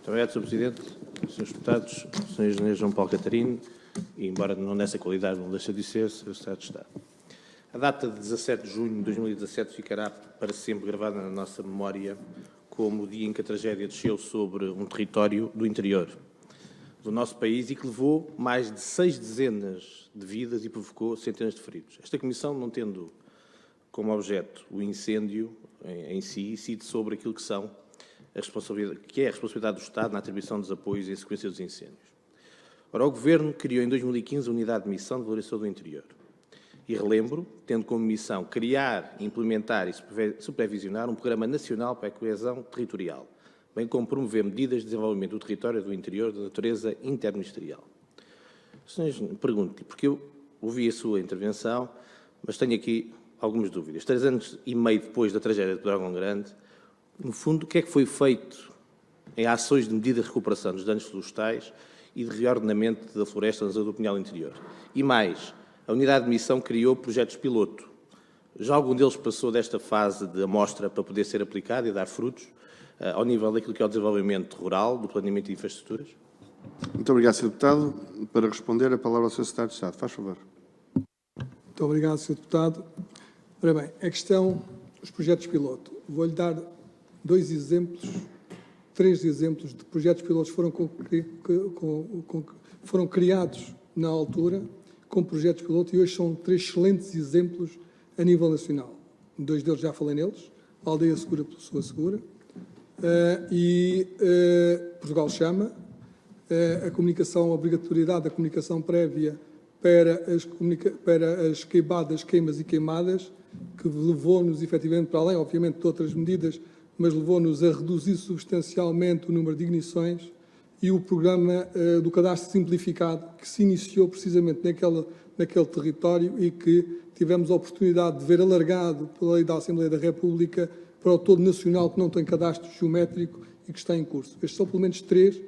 Muito obrigado, Sr. Presidente. Srs. Deputados, Sr. Engenheiro João Paulo Catarino, e embora não nessa qualidade não deixa de ser, Sr. Secretário de Estado. A data de 17 de junho de 2017 ficará para sempre gravada na nossa memória como o dia em que a tragédia desceu sobre um território do interior do nosso país e que levou mais de 6 dezenas de vidas e provocou centenas de feridos. Esta Comissão, não tendo como objeto o incêndio em si, incide sobre aquilo que é a responsabilidade do Estado na atribuição dos apoios em sequência dos incêndios. Ora, o Governo criou em 2015 a Unidade de Missão de Valorização do Interior. E relembro, tendo como missão criar, implementar e supervisionar um programa nacional para a coesão territorial, bem como promover medidas de desenvolvimento do território do interior de natureza interministerial. Pergunto-lhe, porque eu ouvi a sua intervenção, mas tenho aqui algumas dúvidas. 3 anos e meio depois da tragédia de Pedrógão Grande, no fundo, o que é que foi feito em ações de medida de recuperação dos danos florestais e de reordenamento da floresta na zona do Pinhal Interior? E mais, a Unidade de Missão criou projetos piloto. Já algum deles passou desta fase de amostra para poder ser aplicado e dar frutos ao nível daquilo que é o desenvolvimento rural, do planeamento de infraestruturas? Muito obrigado, Sr. Deputado. Para responder, a palavra ao Sr. Secretário de Estado. Faz favor. Muito obrigado, Sr. Deputado. Ora bem, a questão dos projetos piloto. Vou-lhe dar 3 exemplos de projetos pilotos que foram criados na altura com projetos piloto e hoje são 3 excelentes exemplos a nível nacional. 2 deles já falei neles, a Aldeia Segura pela Sua Segura e Portugal Chama, a comunicação, a obrigatoriedade da comunicação prévia para as queimas e queimadas, que levou-nos efetivamente para além, obviamente, de outras medidas, mas levou-nos a reduzir substancialmente o número de ignições, e o programa do cadastro simplificado, que se iniciou precisamente naquele território e que tivemos a oportunidade de ver alargado pela lei da Assembleia da República para o todo nacional, que não tem cadastro geométrico e que está em curso. Estes são pelo menos 3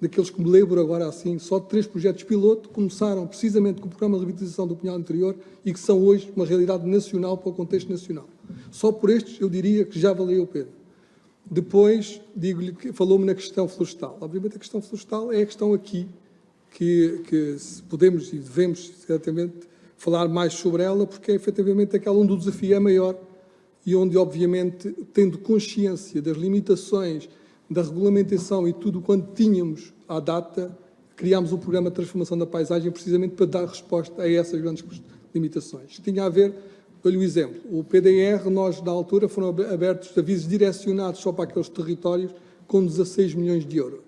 daqueles que me lembro agora assim, só 3 projetos piloto, começaram precisamente com o programa de revitalização do Pinhal Interior e que são hoje uma realidade nacional para o contexto nacional. Só por estes eu diria que já valeu a pena. Depois, digo-lhe que falou-me na questão florestal. Obviamente a questão florestal é a questão aqui que podemos e devemos certamente falar mais sobre ela, porque é efetivamente aquela onde o desafio é maior e onde, obviamente, tendo consciência das limitações da regulamentação e tudo quanto tínhamos à data, criámos o programa de transformação da paisagem precisamente para dar resposta a essas grandes limitações. Tinha a ver, dou-lhe o exemplo, o PDR, nós na altura foram abertos avisos direcionados só para aqueles territórios com 16 milhões de euros.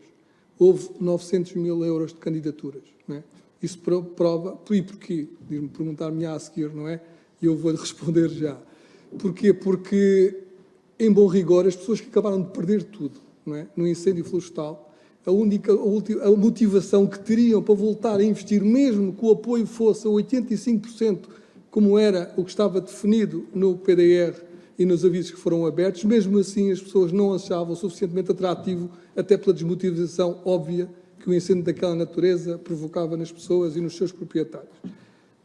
Houve 900 mil euros de candidaturas, não é? Isso prova, e porquê? Diz-me perguntar-me a seguir, não é? E eu vou-lhe responder já. Porquê? Porque, em bom rigor, as pessoas que acabaram de perder tudo, não é? No incêndio florestal, a motivação que teriam para voltar a investir, mesmo que o apoio fosse a 85%, como era o que estava definido no PDR e nos avisos que foram abertos, mesmo assim as pessoas não achavam suficientemente atrativo, até pela desmotivação óbvia que o incêndio daquela natureza provocava nas pessoas e nos seus proprietários.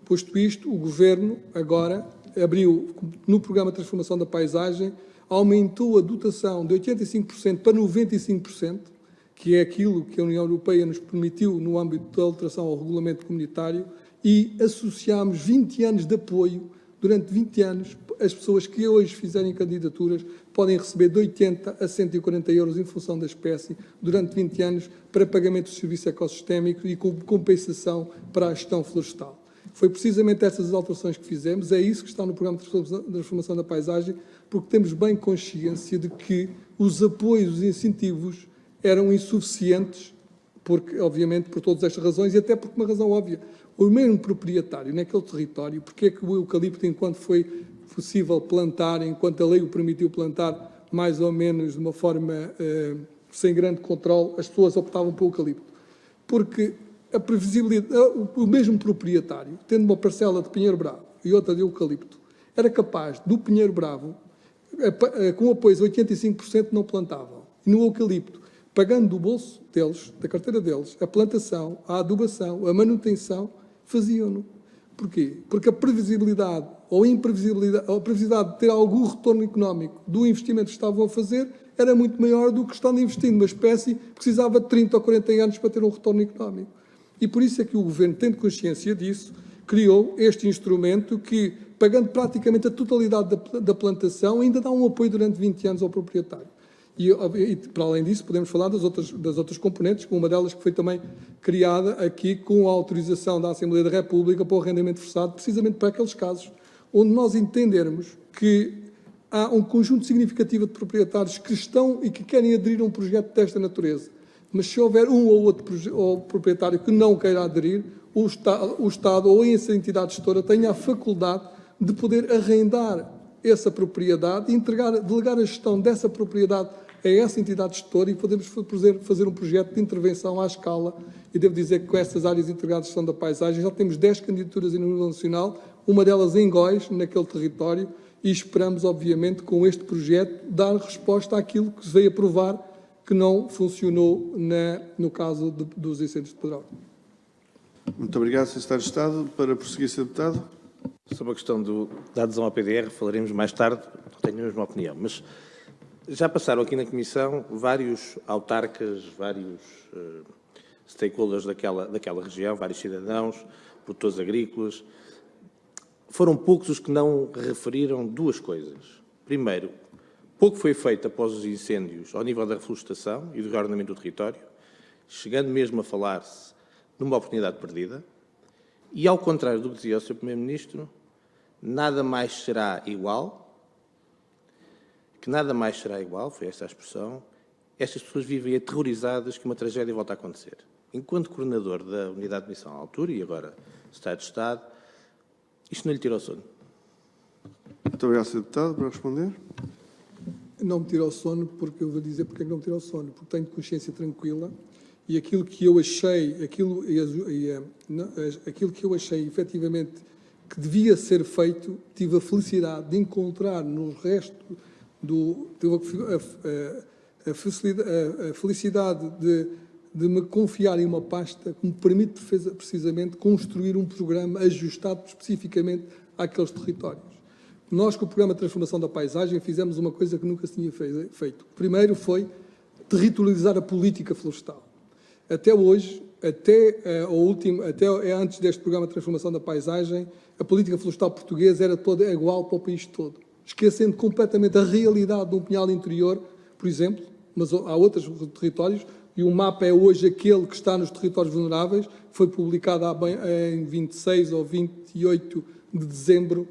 Posto isto, o Governo agora abriu, no programa de transformação da paisagem, aumentou a dotação de 85% para 95%, que é aquilo que a União Europeia nos permitiu no âmbito da alteração ao regulamento comunitário, e associámos 20 anos de apoio. Durante 20 anos, as pessoas que hoje fizerem candidaturas podem receber de 80 a 140 euros em função da espécie, durante 20 anos, para pagamento de serviço ecossistémico e com compensação para a gestão florestal. Foi precisamente essas alterações que fizemos, é isso que está no programa de transformação da paisagem, porque temos bem consciência de que os apoios e incentivos eram insuficientes, porque, obviamente, por todas estas razões, e até por uma razão óbvia. O mesmo proprietário naquele território, porque é que o eucalipto, enquanto foi possível plantar, enquanto a lei o permitiu plantar, mais ou menos de uma forma sem grande controle, as pessoas optavam pelo eucalipto? Porque a previsibilidade, o mesmo proprietário, tendo uma parcela de pinheiro bravo e outra de eucalipto, era capaz, do pinheiro bravo, com apoio de 85%, não plantavam. E no eucalipto, pagando do bolso deles, da carteira deles, a plantação, a adubação, a manutenção, faziam-no. Porquê? Porque a previsibilidade ou a imprevisibilidade, ou a previsibilidade de ter algum retorno económico do investimento que estavam a fazer era muito maior do que estando investindo numa espécie que precisava de 30 ou 40 anos para ter um retorno económico. E por isso é que o Governo, tendo consciência disso, criou este instrumento que, pagando praticamente a totalidade da plantação, ainda dá um apoio durante 20 anos ao proprietário. E para além disso, podemos falar das outras componentes, com uma delas que foi também criada aqui com a autorização da Assembleia da República para o arrendamento forçado, precisamente para aqueles casos onde nós entendermos que há um conjunto significativo de proprietários que estão e que querem aderir a um projeto desta natureza. Mas se houver um ou outro proprietário que não queira aderir, o Estado ou essa entidade gestora tenha a faculdade de poder arrendar essa propriedade e delegar a gestão dessa propriedade a essa entidade gestora e podemos fazer um projeto de intervenção à escala. E devo dizer que com estas áreas integradas de gestão da paisagem já temos 10 candidaturas em nível nacional, uma delas em Góis, naquele território, e esperamos, obviamente, com este projeto, dar resposta àquilo que se veio a provar que não funcionou no caso dos incêndios de Pedrógão. Muito obrigado, Sr. Secretário de Estado. Para prosseguir, Sr. Deputado. Sobre a questão da adesão ao PDR, falaremos mais tarde, não tenho a mesma opinião, mas já passaram aqui na Comissão vários autarcas, vários stakeholders daquela região, vários cidadãos, produtores agrícolas. Foram poucos os que não referiram duas coisas. Primeiro, pouco foi feito após os incêndios ao nível da reflorestação e do reordenamento do território, chegando mesmo a falar-se numa oportunidade perdida. E, ao contrário do que dizia o Sr. Primeiro-Ministro, nada mais será igual, foi esta a expressão, estas pessoas vivem aterrorizadas que uma tragédia volta a acontecer. Enquanto coordenador da Unidade de Missão à altura, e agora Secretário de Estado, isto não lhe tira o sono. Muito obrigado, Sr. Deputado. Para responder. Não me tira o sono, porque eu vou dizer porque é que não me tira o sono, porque tenho consciência tranquila e aquilo que eu achei, aquilo que eu achei efetivamente que devia ser feito, tive a felicidade de encontrar no resto a felicidade de me confiar em uma pasta que me permite precisamente construir um programa ajustado especificamente àqueles territórios. Nós, com o Programa de Transformação da Paisagem, fizemos uma coisa que nunca se tinha feito. Primeiro foi territorializar a política florestal. Até hoje, até antes deste Programa de Transformação da Paisagem, a política florestal portuguesa era toda igual para o país todo, esquecendo completamente a realidade de um pinhal interior, por exemplo, mas há outros territórios, e o mapa é hoje aquele que está nos territórios vulneráveis, foi publicado em 26 ou 28 de dezembro,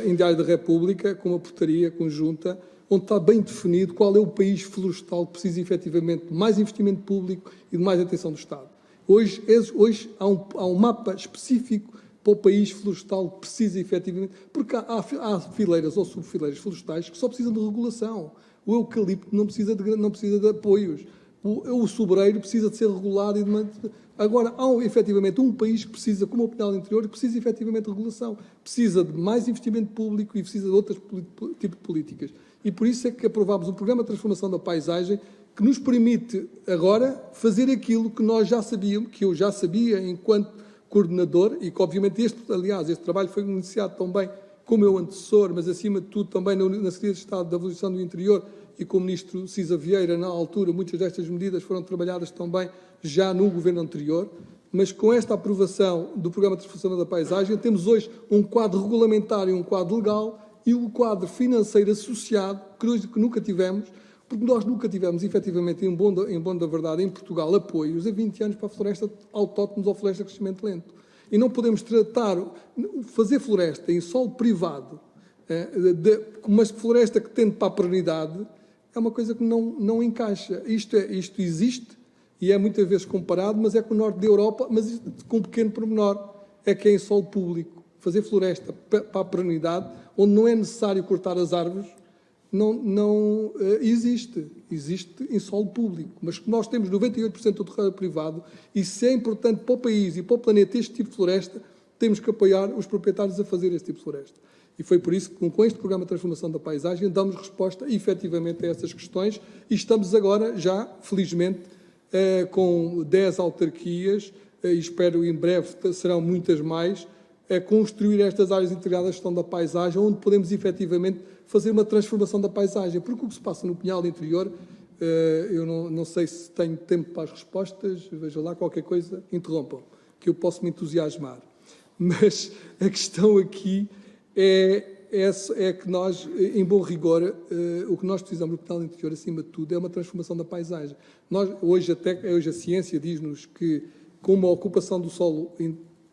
em Diário da República, com uma portaria conjunta, onde está bem definido qual é o país florestal que precisa efetivamente de mais investimento público e de mais atenção do Estado. Hoje há um mapa específico para o país florestal que precisa efetivamente, porque há fileiras ou subfileiras florestais que só precisam de regulação. O eucalipto não precisa de apoios. O sobreiro precisa de ser regulado. Agora, há efetivamente um país que precisa, como o Pinhal Interior, que precisa efetivamente de regulação. Precisa de mais investimento público e precisa de outros tipos de políticas. E por isso é que aprovámos um programa de transformação da paisagem que nos permite agora fazer aquilo que nós já sabíamos, que eu já sabia enquanto coordenador, e que obviamente este trabalho foi iniciado também com o meu antecessor, mas acima de tudo também na Secretaria de Estado da Evolução do Interior e com o Ministro Cisa Vieira, na altura, muitas destas medidas foram trabalhadas também já no governo anterior, mas com esta aprovação do Programa de Transformação da Paisagem, temos hoje um quadro regulamentar e um quadro legal e um quadro financeiro associado, que nunca tivemos, porque nós nunca tivemos, efetivamente, em bom da verdade, em Portugal, apoios há 20 anos para a floresta autóctone ou floresta de crescimento lento. E não podemos fazer floresta em solo privado, uma floresta que tende para a perenidade, é uma coisa que não encaixa. Isto existe e é muitas vezes comparado, mas é com o norte da Europa, mas com um pequeno pormenor, é que é em solo público. Fazer floresta para a perenidade, onde não é necessário cortar as árvores, não existe. Existe em solo público. Mas nós temos 98% do terreno privado e se é importante para o país e para o planeta este tipo de floresta, temos que apoiar os proprietários a fazer este tipo de floresta. E foi por isso que, com este Programa de Transformação da Paisagem, damos resposta, efetivamente, a essas questões e estamos agora, já, felizmente, com 10 autarquias, e espero em breve serão muitas mais, a construir estas áreas integradas de gestão da paisagem, onde podemos, efetivamente, fazer uma transformação da paisagem. Porque o que se passa no Pinhal Interior Eu não sei se tenho tempo para as respostas, veja lá, qualquer coisa, interrompam, que eu posso me entusiasmar. Mas a questão aqui é que nós, em bom rigor, o que nós precisamos no Penal Interior, acima de tudo, é uma transformação da paisagem. Hoje a ciência diz-nos que, com uma ocupação do solo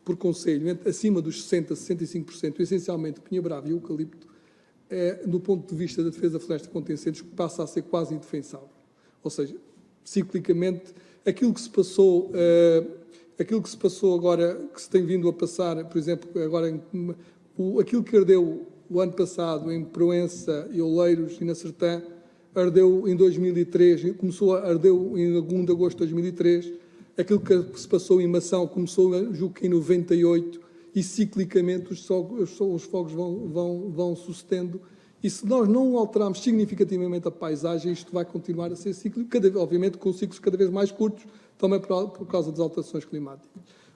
por concelho acima dos 60% a 65%, essencialmente pinha-brava e eucalipto, do ponto de vista da defesa da floresta contra incêndios, passa a ser quase indefensável. Ou seja, ciclicamente, aquilo que se passou agora, que se tem vindo a passar, por exemplo, agora aquilo que ardeu o ano passado em Proença e Oleiros e na Sertã, ardeu em 2003, ardeu em 1 de agosto de 2003, aquilo que se passou em Mação começou, julgo que em 98, e ciclicamente os fogos vão sucedendo. E se nós não alterarmos significativamente a paisagem, isto vai continuar a ser cíclico, obviamente com ciclos cada vez mais curtos, também por causa das alterações climáticas.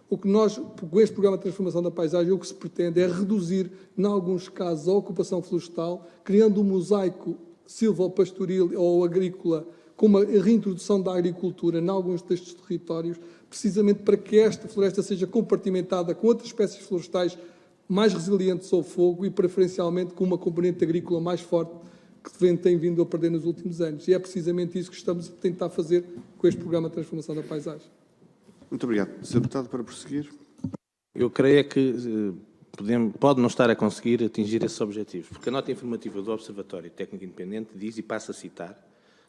O que nós, com este programa de transformação da paisagem, o que se pretende é reduzir, em alguns casos, a ocupação florestal, criando um mosaico silvopastoril ou agrícola, com uma reintrodução da agricultura em alguns destes territórios, precisamente para que esta floresta seja compartimentada com outras espécies florestais mais resilientes ao fogo e, preferencialmente, com uma componente agrícola mais forte que tem vindo a perder nos últimos anos. E é precisamente isso que estamos a tentar fazer com este programa de transformação da paisagem. Muito obrigado. Sr. Deputado, para prosseguir. Eu creio que pode não estar a conseguir atingir esses objetivos, porque a nota informativa do Observatório Técnico Independente diz, e passo a citar,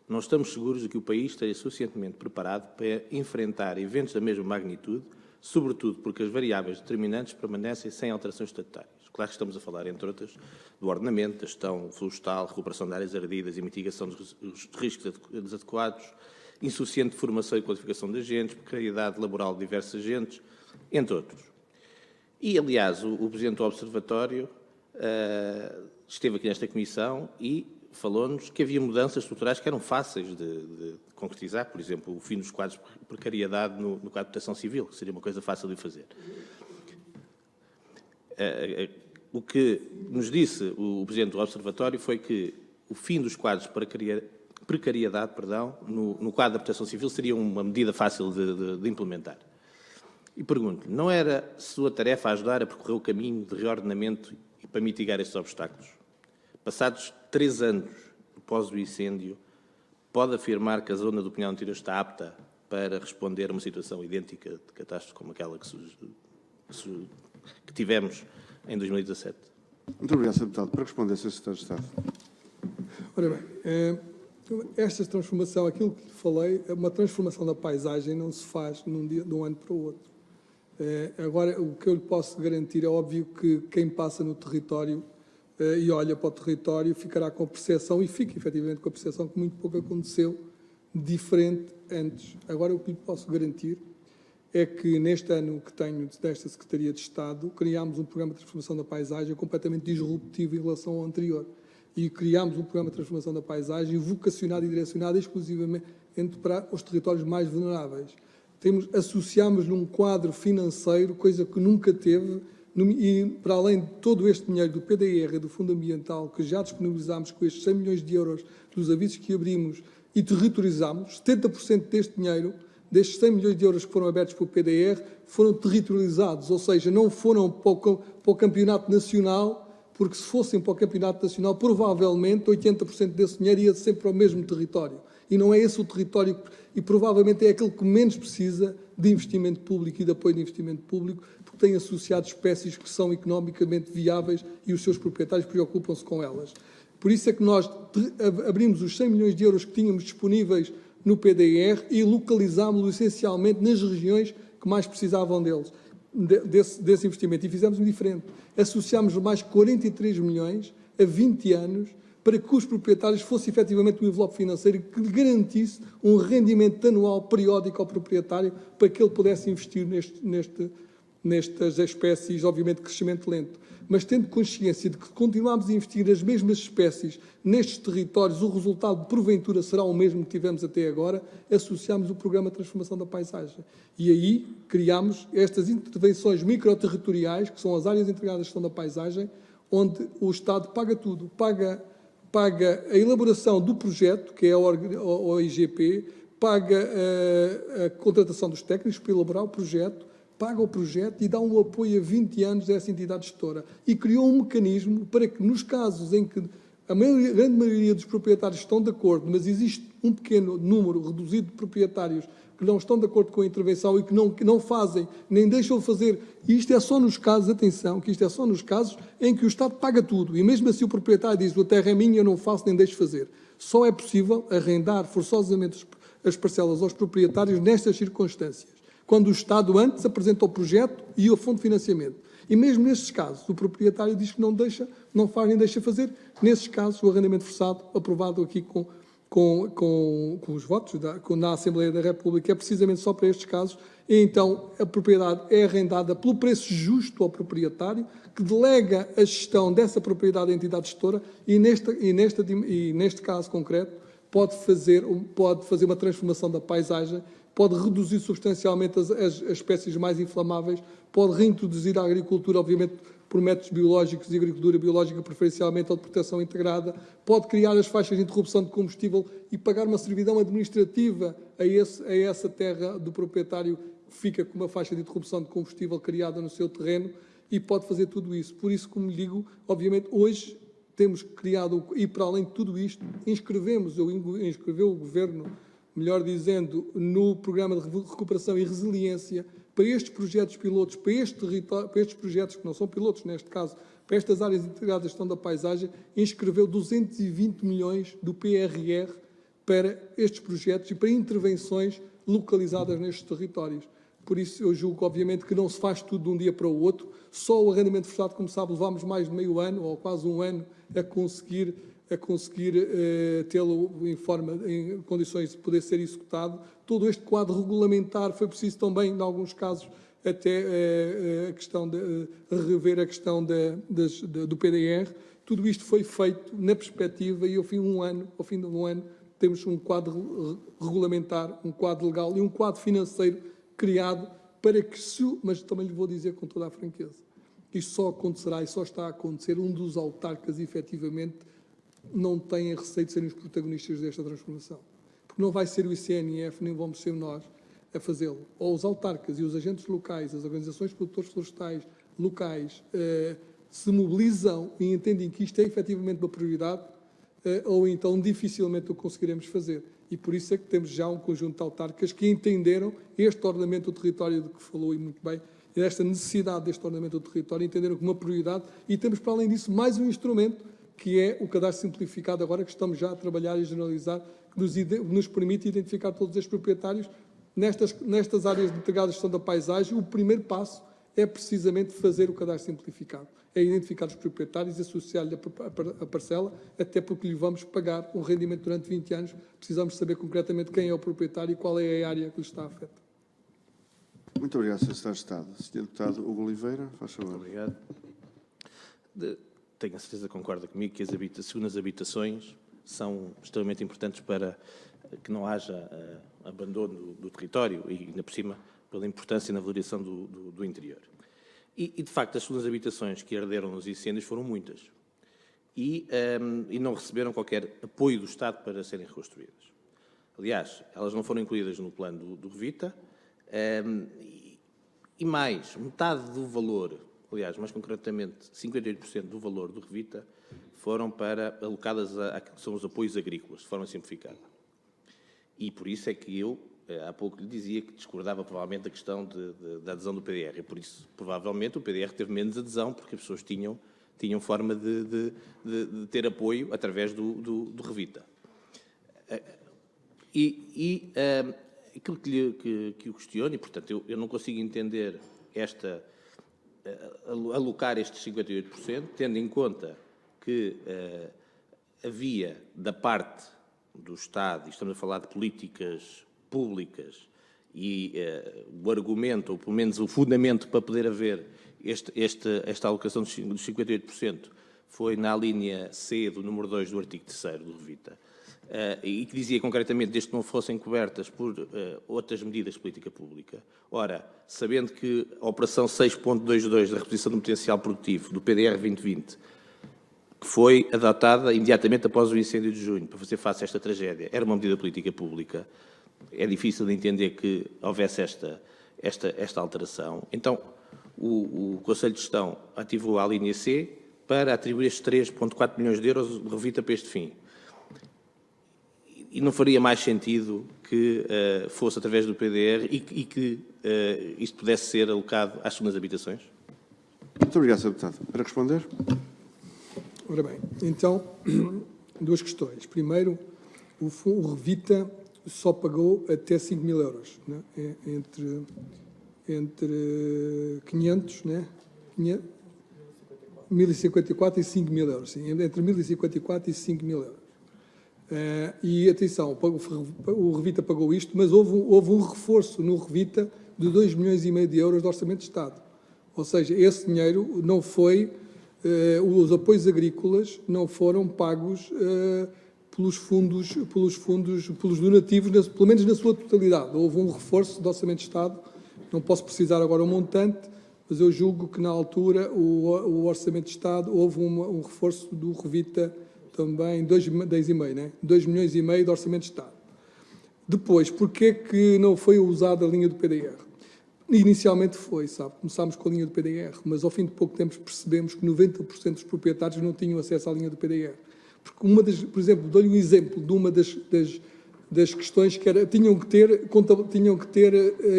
não estamos seguros de que o país esteja suficientemente preparado para enfrentar eventos da mesma magnitude, sobretudo porque as variáveis determinantes permanecem sem alterações estatutárias. Claro que estamos a falar, entre outras, do ordenamento, da gestão florestal, recuperação de áreas ardidas e mitigação dos riscos desadequados, insuficiente formação e qualificação de agentes, precariedade laboral de diversos agentes, entre outros. E, aliás, o Presidente do Observatório esteve aqui nesta comissão e falou-nos que havia mudanças estruturais que eram fáceis de concretizar, por exemplo, o fim dos quadros de precariedade no quadro de proteção civil, que seria uma coisa fácil de fazer. O que nos disse o Presidente do Observatório foi que o fim dos quadros de precariedade, no quadro da proteção civil seria uma medida fácil de implementar. E pergunto-lhe, não era sua tarefa ajudar a percorrer o caminho de reordenamento e para mitigar estes obstáculos? Passados 3 anos após o incêndio, pode afirmar que a zona do Penal Interior está apta para responder a uma situação idêntica de catástrofe como aquela que tivemos em 2017? Muito obrigado, Sr. Deputado. Para responder, Sr. Secretário de Estado. Ora bem, esta transformação, aquilo que lhe falei, uma transformação da paisagem não se faz de um ano para o outro. Agora, o que eu lhe posso garantir é óbvio que quem passa no território e olha para o território ficará com a percepção, e fica efetivamente com a percepção que muito pouco aconteceu diferente antes. Agora, o que lhe posso garantir é que neste ano que tenho desta Secretaria de Estado, criámos um programa de transformação da paisagem completamente disruptivo em relação ao anterior. E criámos um programa de transformação da paisagem vocacionado e direcionado exclusivamente para os territórios mais vulneráveis. Associámos-lhe um quadro financeiro, coisa que nunca teve, e para além de todo este dinheiro do PDR e do Fundo Ambiental, que já disponibilizámos com estes 100 milhões de euros dos avisos que abrimos e territorizámos, 70% deste dinheiro, destes 100 milhões de euros que foram abertos pelo PDR, foram territorializados, ou seja, não foram para o campeonato nacional, porque se fossem para o campeonato nacional, provavelmente 80% desse dinheiro ia sempre ao mesmo território. E não é esse o território, e provavelmente é aquele que menos precisa de investimento público e de apoio de investimento público, porque tem associado espécies que são economicamente viáveis e os seus proprietários preocupam-se com elas. Por isso é que nós abrimos os 100 milhões de euros que tínhamos disponíveis no PDR e localizámos-los essencialmente nas regiões que mais precisavam desse investimento. E fizemos um diferente. Associámos mais 43 milhões a 20 anos para que os proprietários fosse efetivamente um envelope financeiro que lhe garantisse um rendimento anual periódico ao proprietário para que ele pudesse investir nestas espécies, obviamente, de crescimento lento. Mas tendo consciência de que continuamos a investir nas mesmas espécies nestes territórios, o resultado, porventura, será o mesmo que tivemos até agora, associámos o Programa de Transformação da Paisagem. E aí criámos estas intervenções microterritoriais, que são as áreas integradas de gestão da paisagem, onde o Estado paga tudo, paga paga a elaboração do projeto, que é a OIGP, paga a contratação dos técnicos para elaborar o projeto, paga o projeto e dá um apoio a 20 anos a essa entidade gestora. E criou um mecanismo para que, nos casos em que a grande maioria dos proprietários estão de acordo, mas existe um pequeno número reduzido de proprietários que não estão de acordo com a intervenção e que não fazem, nem deixam de fazer, e isto é só nos casos, atenção, que isto é só nos casos em que o Estado paga tudo, e mesmo assim o proprietário diz, a terra é minha, eu não faço nem deixo fazer. Só é possível arrendar forçosamente as parcelas aos proprietários nestas circunstâncias, quando o Estado antes apresenta o projeto e o fundo de financiamento. E mesmo nestes casos, o proprietário diz que não deixa, não faz nem deixa fazer. Nesses casos, o arrendamento forçado, aprovado aqui com os votos na Assembleia da República, é precisamente só para estes casos. E então a propriedade é arrendada pelo preço justo ao proprietário, que delega a gestão dessa propriedade à entidade gestora e neste caso concreto pode fazer uma transformação da paisagem, pode reduzir substancialmente as espécies mais inflamáveis, pode reintroduzir a agricultura, obviamente, por métodos biológicos e agricultura biológica, preferencialmente ou de proteção integrada, pode criar as faixas de interrupção de combustível e pagar uma servidão administrativa a essa terra do proprietário que fica com uma faixa de interrupção de combustível criada no seu terreno e pode fazer tudo isso. Por isso, como digo, obviamente, hoje temos criado, e para além de tudo isto, inscreveu o Governo, melhor dizendo, no Programa de Recuperação e Resiliência, para estes projetos pilotos, para estes projetos que não são pilotos, neste caso, para estas áreas integradas de gestão da paisagem, inscreveu 220 milhões do PRR para estes projetos e para intervenções localizadas nestes territórios. Por isso, eu julgo, obviamente, que não se faz tudo de um dia para o outro. Só o arrendamento forçado, como sabe, levámos mais de meio ano, ou quase um ano, a conseguir tê-lo em condições de poder ser executado. Todo este quadro regulamentar foi preciso também, em alguns casos, até a questão de rever a questão do PDR. Tudo isto foi feito na perspectiva e ao fim de um ano, temos um quadro regulamentar, um quadro legal e um quadro financeiro criado para que, mas também lhe vou dizer com toda a franqueza, isto só acontecerá e só está a acontecer um dos autarcas, efetivamente, não têm receio de serem os protagonistas desta transformação. Porque não vai ser o ICNF, nem vamos ser nós a fazê-lo. Ou os autarcas e os agentes locais, as organizações de produtores florestais locais, se mobilizam e entendem que isto é efetivamente uma prioridade, ou então dificilmente o conseguiremos fazer. E por isso é que temos já um conjunto de autarcas que entenderam este ordenamento do território de que falou e muito bem, e esta necessidade deste ordenamento do território, entenderam como uma prioridade, e temos, para além disso, mais um instrumento, que é o cadastro simplificado, agora que estamos já a trabalhar e generalizar, que nos permite identificar todos os proprietários nestas áreas de integradas de gestão da paisagem. O primeiro passo é precisamente fazer o cadastro simplificado, é identificar os proprietários e associar-lhe a parcela, até porque lhe vamos pagar um rendimento durante 20 anos, precisamos saber concretamente quem é o proprietário e qual é a área que lhe está afeta. Muito obrigado, Sr. Secretário de Estado. Sr. Deputado Hugo Oliveira, faz favor. Obrigado. Tenho a certeza que concorda comigo que as segundas habitações são extremamente importantes para que não haja abandono do território e, ainda por cima, pela importância na valorização do interior. E, de facto, as segundas habitações que arderam nos incêndios foram muitas e não receberam qualquer apoio do Estado para serem reconstruídas. Aliás, elas não foram incluídas no plano do Revita e mais, metade do valor, aliás, mais concretamente, 58% do valor do Revita foram alocadas àquilo que são os apoios agrícolas, de forma simplificada. E por isso é que eu, há pouco lhe dizia que discordava provavelmente da questão da adesão do PDR. E por isso, provavelmente, o PDR teve menos adesão, porque as pessoas tinham forma de ter apoio através do Revita. Aquilo que o questiono, e, portanto, eu não consigo entender alocar estes 58%, tendo em conta que havia da parte do Estado, e estamos a falar de políticas públicas, e o argumento, ou pelo menos o fundamento para poder haver esta alocação dos 58% foi na linha C do número 2 do artigo 3º do Revita, e que dizia concretamente desde que não fossem cobertas por outras medidas de política pública. Ora, sabendo que a operação 6.22 da reposição do potencial produtivo do PDR 2020 que foi adotada imediatamente após o incêndio de junho, para fazer face a esta tragédia. Era uma medida política pública. É difícil de entender que houvesse esta alteração. Então, o Conselho de Gestão ativou a linha C para atribuir estes 3,4 milhões de euros de revita para este fim. E não faria mais sentido que fosse através do PDR e que isto pudesse ser alocado às segundas habitações? Muito obrigado, Sr. Deputado. Para responder. Ora bem, então, duas questões. Primeiro, o Revita só pagou até 5 mil euros, né? Entre 500, né? 1.054 e 5 mil euros, sim, entre 1.054 e 5 mil euros. E atenção, o Revita pagou isto, mas houve um reforço no Revita de 2,5 milhões de euros de Orçamento de Estado. Ou seja, esse dinheiro não foi, os apoios agrícolas não foram pagos pelos donativos, pelo menos na sua totalidade. Houve um reforço do Orçamento de Estado, não posso precisar agora o montante, mas eu julgo que na altura o Orçamento de Estado houve um reforço do Revita também, 2,5, né? 2,5 milhões de Orçamento de Estado. Depois, porquê que não foi usada a linha do PDR? Inicialmente foi, sabe, começámos com a linha do PDR, mas ao fim de pouco tempo percebemos que 90% dos proprietários não tinham acesso à linha do PDR. Porque por exemplo, dou-lhe um exemplo de uma das questões que era, tinham que ter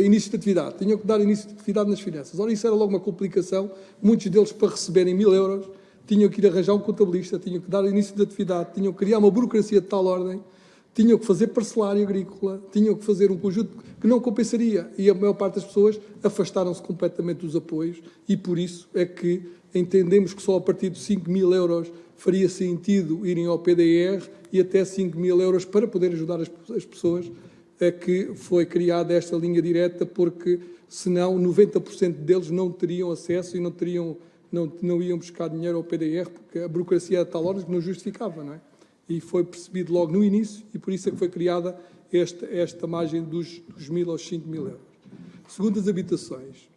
início de atividade, tinham que dar início de atividade nas finanças. Ora, isso era logo uma complicação, muitos deles para receberem 1.000 euros tinham que ir arranjar um contabilista, tinham que dar início de atividade, tinham que criar uma burocracia de tal ordem, tinham que fazer parcelário agrícola, tinham que fazer um conjunto que não compensaria. E a maior parte das pessoas afastaram-se completamente dos apoios e por isso é que entendemos que só a partir de 5 mil euros faria sentido irem ao PDR e até 5 mil euros para poder ajudar as pessoas a que foi criada esta linha direta, porque senão 90% deles não teriam acesso e não iam buscar dinheiro ao PDR, porque a burocracia é de tal ordem que não justificava, não é? E foi percebido logo no início, e por isso é que foi criada esta margem dos 1.000 aos 5 mil euros. Segundas habitações.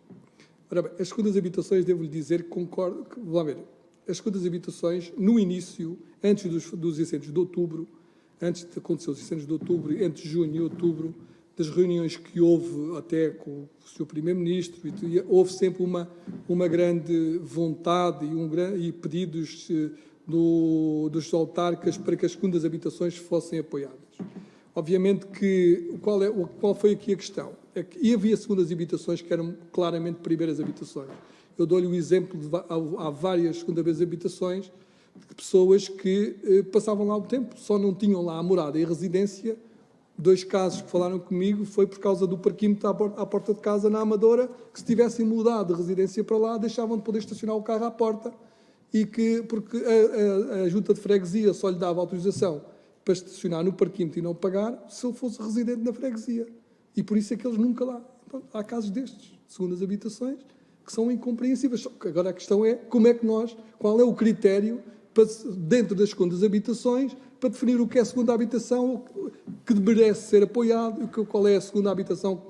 Ora bem, as segundas habitações, devo-lhe dizer que concordo, vamos lá ver, as segundas habitações, no início, antes dos incêndios de outubro, antes de acontecer os incêndios de outubro, entre junho e outubro, das reuniões que houve até com o Sr. Primeiro-Ministro, houve sempre uma grande vontade e pedidos dos autarcas para que as segundas habitações fossem apoiadas. Obviamente que qual foi aqui a questão? É que havia segundas habitações que eram claramente primeiras habitações. Eu dou-lhe o exemplo de há várias segundas habitações de pessoas que passavam lá o tempo, só não tinham lá a morada e a residência. 2 casos que falaram comigo foi por causa do parquímetro à porta de casa na Amadora, que se tivessem mudado de residência para lá, deixavam de poder estacionar o carro à porta, porque a junta de freguesia só lhe dava autorização para estacionar no parquímetro e não pagar se ele fosse residente na freguesia. E por isso é que eles nunca lá. Então, há casos destes, segundas habitações, que são incompreensíveis. Agora a questão é qual é o critério dentro das segundas habitações para definir o que é a segunda habitação, que merece ser apoiado e qual é a segunda habitação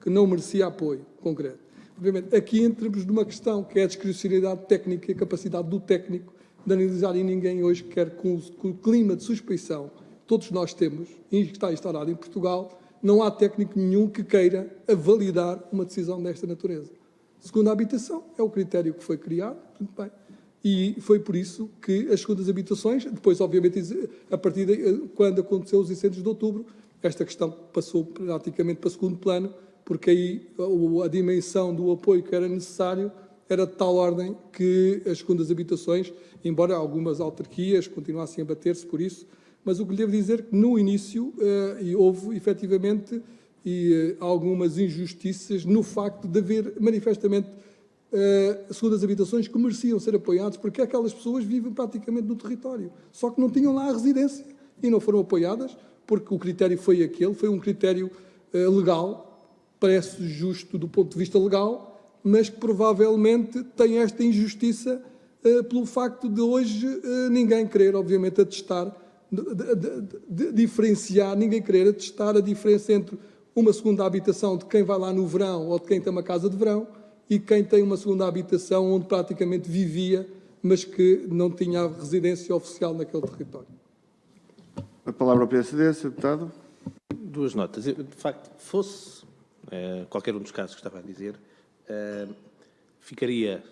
que não merecia apoio concreto. Obviamente, aqui entramos numa questão que é a discricionalidade técnica e a capacidade do técnico de analisar, e ninguém hoje quer, com o clima de suspeição que todos nós temos e que está instaurado em Portugal, não há técnico nenhum que queira validar uma decisão desta natureza. Segunda habitação é o critério que foi criado, tudo bem. E foi por isso que as segundas habitações, depois, obviamente, a partir de quando aconteceu os incêndios de outubro, esta questão passou praticamente para segundo plano, porque aí a dimensão do apoio que era necessário era de tal ordem que as segundas habitações, embora algumas autarquias continuassem a bater-se por isso, mas o que lhe devo dizer é que no início houve efetivamente algumas injustiças no facto de haver manifestamente segundas habitações que mereciam ser apoiadas, porque aquelas pessoas vivem praticamente no território, só que não tinham lá a residência e não foram apoiadas, porque o critério foi aquele, foi um critério legal, parece justo do ponto de vista legal, mas que provavelmente tem esta injustiça pelo facto de hoje ninguém querer, obviamente, atestar, diferenciar, ninguém querer atestar a diferença entre uma segunda habitação de quem vai lá no verão ou de quem tem uma casa de verão e quem tem uma segunda habitação onde praticamente vivia mas que não tinha residência oficial naquele território. A palavra ao PSD, Sr. Deputado. Duas notas. De facto, fosse qualquer um dos casos que estava a dizer, ficaria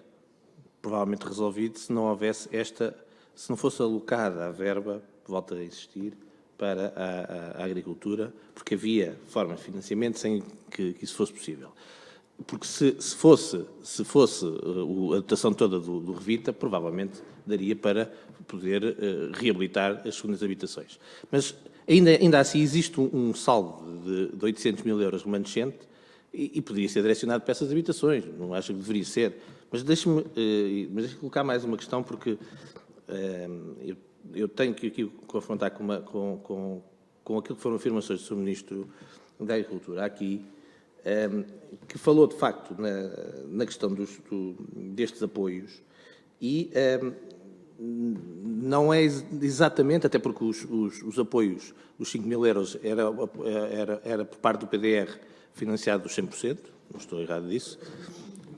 provavelmente resolvido se não houvesse se não fosse alocada a verba, volta a insistir, para a agricultura, porque havia formas de financiamento sem que isso fosse possível. Porque se fosse a dotação toda do Revita, provavelmente daria para poder reabilitar as segundas habitações. Mas ainda assim existe um saldo de 800 mil euros remanescente e poderia ser direcionado para essas habitações. Não acho que deveria ser. Mas deixe-me colocar mais uma questão, porque eu tenho que aqui confrontar com aquilo que foram afirmações do Sr. Ministro da Agricultura aqui, que falou, de facto, na questão destes apoios e não é exatamente, até porque os apoios, os 5 mil euros, era por parte do PDR financiado dos 100%, não estou errado disso,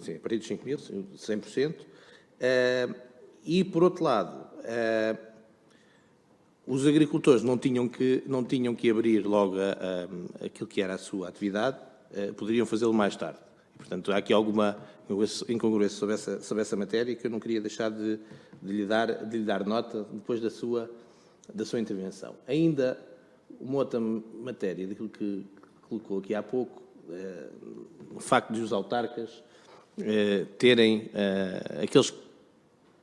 sim, a partir dos 5 mil, 100%, e, por outro lado, os agricultores não tinham que abrir logo aquilo que era a sua atividade, poderiam fazê-lo mais tarde. E, portanto, há aqui alguma incongruência sobre essa matéria que eu não queria deixar de lhe dar nota depois da sua intervenção. Ainda uma outra matéria daquilo que colocou aqui há pouco, o facto de os autarcas terem aqueles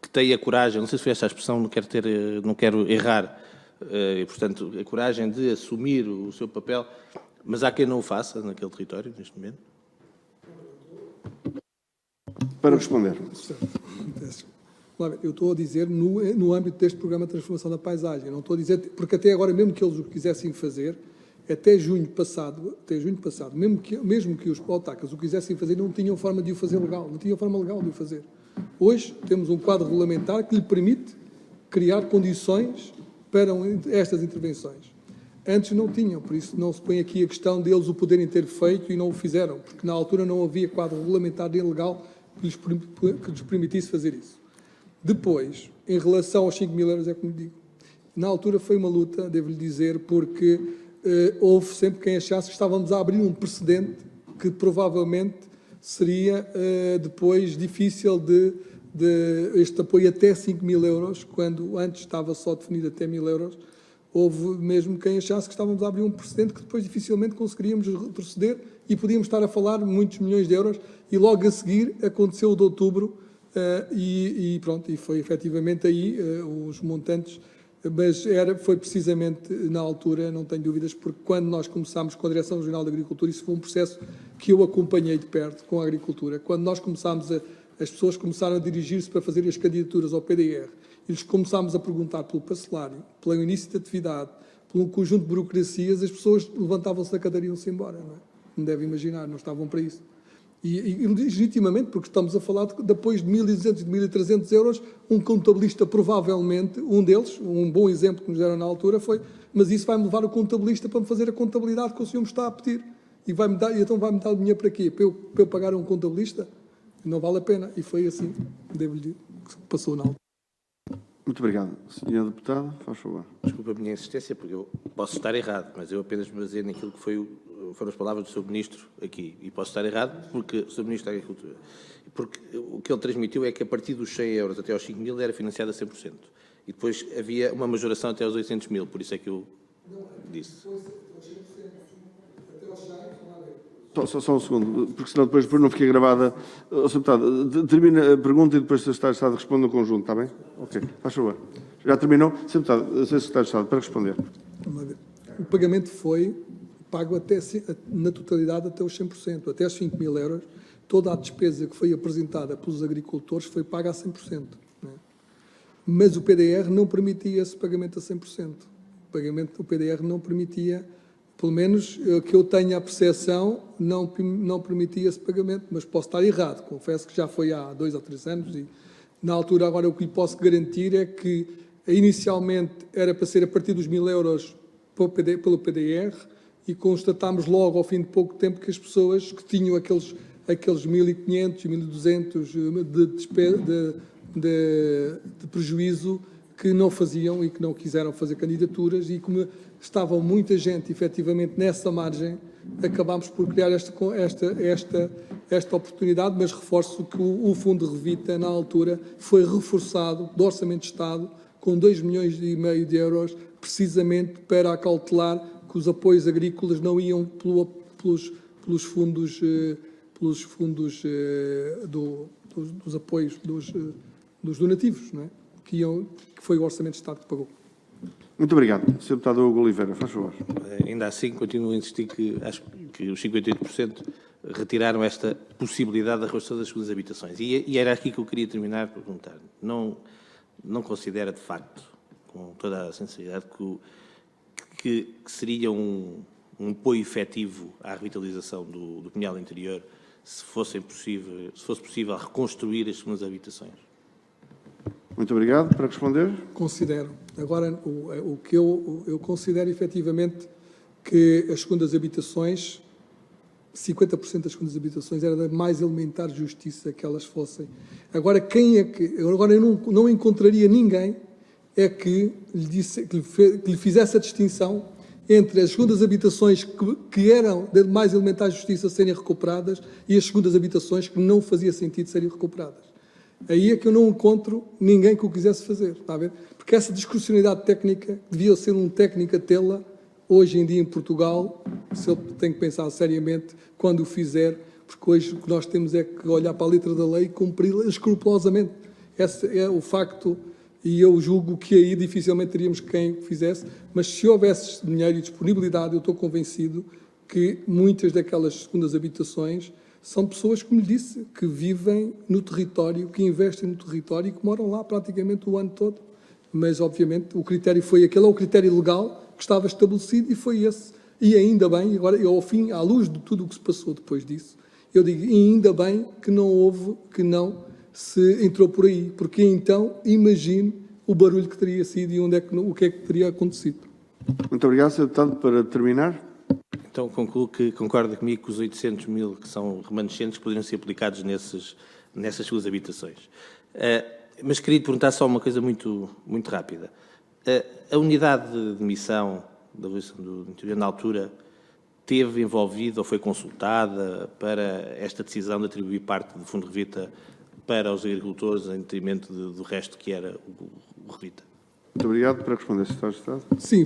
que têm a coragem, não sei se foi esta a expressão, não quero errar, e, portanto, a coragem de assumir o seu papel, mas há quem não o faça naquele território, neste momento. Para responder. Eu estou a dizer no âmbito deste programa de transformação da paisagem, não estou a dizer, porque até agora, mesmo que eles o quisessem fazer, até junho passado, mesmo que os autarcas o quisessem fazer, não tinham forma de o fazer legal, não tinham forma legal de o fazer. Hoje temos um quadro regulamentar que lhe permite criar condições para estas intervenções. Antes não tinham, por isso não se põe aqui a questão deles o poderem ter feito e não o fizeram, porque na altura não havia quadro regulamentar nem legal que lhes permitisse fazer isso. Depois, em relação aos 5 mil euros, é como digo, na altura foi uma luta, devo-lhe dizer, porque houve sempre quem achasse que estávamos a abrir um precedente que provavelmente seria depois difícil de este apoio até 5 mil euros, quando antes estava só definido até 1.000 euros. Houve mesmo quem achasse que estávamos a abrir um precedente que depois dificilmente conseguiríamos retroceder e podíamos estar a falar muitos milhões de euros e logo a seguir aconteceu o de outubro e pronto, e foi efetivamente aí os montantes, mas foi precisamente na altura, não tenho dúvidas, porque quando nós começámos com a Direção Regional de Agricultura, isso foi um processo que eu acompanhei de perto com a agricultura. Quando nós começámos as pessoas começaram a dirigir-se para fazer as candidaturas ao PDR, e lhes começámos a perguntar pelo parcelário, pelo início de atividade, por um conjunto de burocracias, as pessoas levantavam-se da cadeira e iam-se embora, não é? Não deve imaginar, não estavam para isso. E legitimamente, porque estamos a falar de apoios de 1.200 e de 1.300 euros, um contabilista provavelmente, um deles, um bom exemplo que nos deram na altura foi, mas isso vai-me levar o contabilista para me fazer a contabilidade que o senhor me está a pedir. E então vai-me dar o dinheiro para quê? Para eu pagar a um contabilista? Não vale a pena. E foi assim, devo-lhe dizer, que passou na altura. Muito obrigado. Senhor Deputado, faz favor. Desculpa a minha insistência, porque eu posso estar errado, mas eu apenas me baseio naquilo que foram as palavras do Sr. Ministro aqui. E posso estar errado porque o Sr. Ministro da Agricultura. Porque o que ele transmitiu é que a partir dos 100 euros até aos 5 mil era financiado a 100%. E depois havia uma majoração até aos 800 mil, por isso é que eu disse. Só um segundo, porque senão depois não fica gravada. Sr. Deputado, termina a pergunta e depois o Sr. Secretário de Estado responde no conjunto, está bem? Ok, faz favor. Já terminou? Sr. Deputado, Sr. Secretário de Estado, para responder. Vamos lá ver. O pagamento foi pago na totalidade até os 100%, até os 5 mil euros. Toda a despesa que foi apresentada pelos agricultores foi paga a 100%. Não é? Mas o PDR não permitia esse pagamento a 100%. O PDR não permitia, pelo menos que eu tenha a percepção, não permitia esse pagamento, mas posso estar errado. Confesso que já foi há 2 ou 3 anos e, na altura, agora o que lhe posso garantir é que, inicialmente, era para ser a partir dos 1.000 euros pelo PDR e constatámos logo, ao fim de pouco tempo, que as pessoas que tinham aqueles 1.500 e 1.200 de prejuízo que não faziam e que não quiseram fazer candidaturas, e como estava muita gente efetivamente nessa margem, acabámos por criar esta oportunidade, mas reforço que o Fundo de Revita, na altura, foi reforçado do Orçamento de Estado com 2,5 milhões de euros, precisamente para acautelar que os apoios agrícolas não iam pelos fundos dos apoios dos donativos, não é? Que foi o Orçamento de Estado que pagou. Muito obrigado. Sr. Deputado Hugo Oliveira, faz favor. Ainda assim, continuo a insistir que acho que os 58% retiraram esta possibilidade da redução das segundas habitações. E era aqui que eu queria terminar por perguntar. Não considera, de facto, com toda a sinceridade, que seria um apoio efetivo à revitalização do Pinhal Interior se fosse possível reconstruir as segundas habitações? Muito obrigado. Para responder. Considero. Agora, o que eu considero efetivamente que as segundas habitações, 50% das segundas habitações, era da mais elementar justiça que elas fossem. Agora, agora eu não encontraria ninguém que lhe fizesse a distinção entre as segundas habitações que eram de mais elementar justiça serem recuperadas e as segundas habitações que não fazia sentido serem recuperadas. Aí é que eu não encontro ninguém que o quisesse fazer, está a ver? Porque essa discrecionalidade técnica devia ser um técnico a tê-la hoje em dia em Portugal, se ele tem que pensar seriamente quando o fizer, porque hoje o que nós temos é que olhar para a letra da lei e cumpri-la escrupulosamente. Esse é o facto, e eu julgo que aí dificilmente teríamos quem o fizesse, mas se houvesse dinheiro e disponibilidade, eu estou convencido que muitas daquelas segundas habitações são pessoas, como lhe disse, que vivem no território, que investem no território e que moram lá praticamente o ano todo. Mas, obviamente, o critério foi aquele, é o critério legal que estava estabelecido e foi esse. E ainda bem, agora, ao fim, à luz de tudo o que se passou depois disso, eu digo, e ainda bem que não se entrou por aí, porque então, imagine o barulho que teria sido e o que é que teria acontecido. Muito obrigado, Sr. Deputado. Para terminar. Então, concluo que concorda comigo que os 800 mil que são remanescentes poderiam ser aplicados nessas suas habitações. Mas queria perguntar só uma coisa muito rápida. A unidade de missão da Revolução do Interior, na altura, teve envolvida ou foi consultada para esta decisão de atribuir parte do Fundo Revita para os agricultores em detrimento do resto que era o Revita? Muito obrigado. Para responder, Sr. Secretário de Estado. Sim,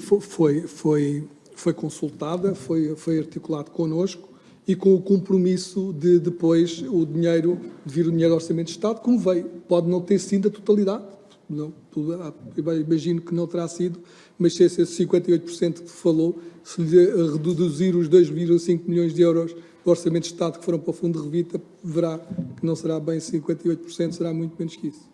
foi consultada, foi articulado connosco e com o compromisso de depois vir o dinheiro do Orçamento de Estado, como veio. Pode não ter sido a totalidade, não, imagino que não terá sido, mas se esse 58% que falou, se lhe reduzir os 2,5 milhões de euros do Orçamento de Estado que foram para o Fundo de Revita, verá que não será bem 58%, será muito menos que isso.